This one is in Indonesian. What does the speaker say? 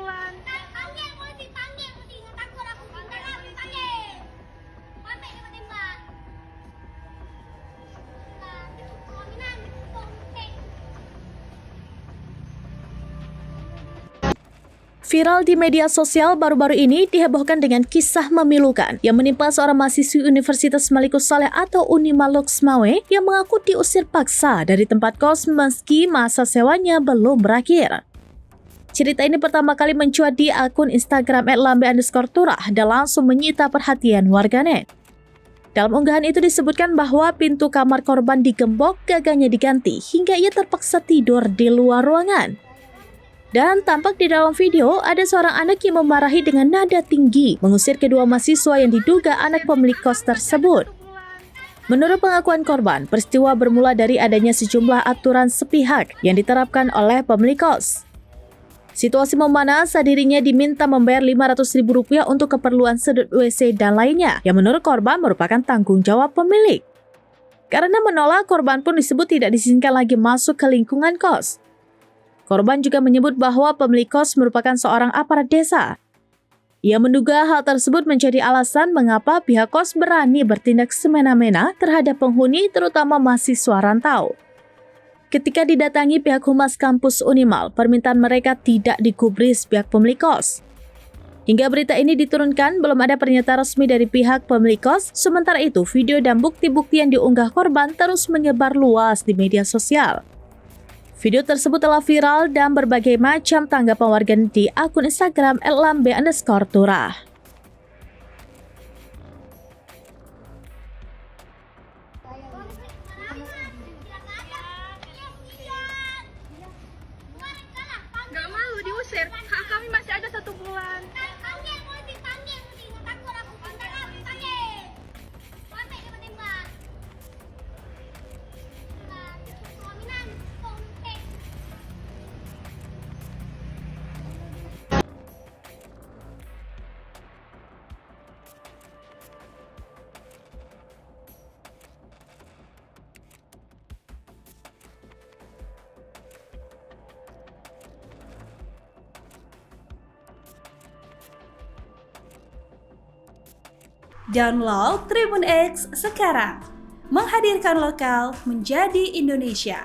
bulan. Panggil polisi, nggak takut aku panggil. Sampai dia menembak. Itu perkawinan, Viral di media sosial baru-baru ini dihebohkan dengan kisah memilukan yang menimpa seorang mahasiswi Universitas Malikus Saleh atau Unima Loksmawe yang mengaku diusir paksa dari tempat kos meski masa sewanya belum berakhir. Cerita ini pertama kali mencuat di akun Instagram @lambe_turah dan langsung menyita perhatian warganet. Dalam unggahan itu disebutkan bahwa pintu kamar korban digembok, gagangnya diganti hingga ia terpaksa tidur di luar ruangan. Dan tampak di dalam video ada seorang anak yang memarahi dengan nada tinggi mengusir kedua mahasiswa yang diduga anak pemilik kos tersebut. Menurut pengakuan korban, peristiwa bermula dari adanya sejumlah aturan sepihak yang diterapkan oleh pemilik kos. Situasi memanas saat dirinya diminta membayar Rp500.000 untuk keperluan sedut WC dan lainnya yang menurut korban merupakan tanggung jawab pemilik. Karena menolak, korban pun disebut tidak diizinkan lagi masuk ke lingkungan kos. Korban juga menyebut bahwa pemilik kos merupakan seorang aparat desa. Ia menduga hal tersebut menjadi alasan mengapa pihak kos berani bertindak semena-mena terhadap penghuni terutama mahasiswa rantau. Ketika didatangi pihak humas kampus Unimal, permintaan mereka tidak digubris pihak pemilik kos. Hingga berita ini diturunkan, belum ada pernyataan resmi dari pihak pemilik kos. Sementara itu, video dan bukti-bukti yang diunggah korban terus menyebar luas di media sosial. Video tersebut telah viral dan berbagai macam tanggapan warga di akun Instagram @lambe_turah. Nggak malu diusir, hak kami masih ada 1 bulan. Panggil polisi, nggak takut aku panggil. Sampai dia menembak. Itu perkawinan, Download Tribun X sekarang, menghadirkan lokal menjadi Indonesia.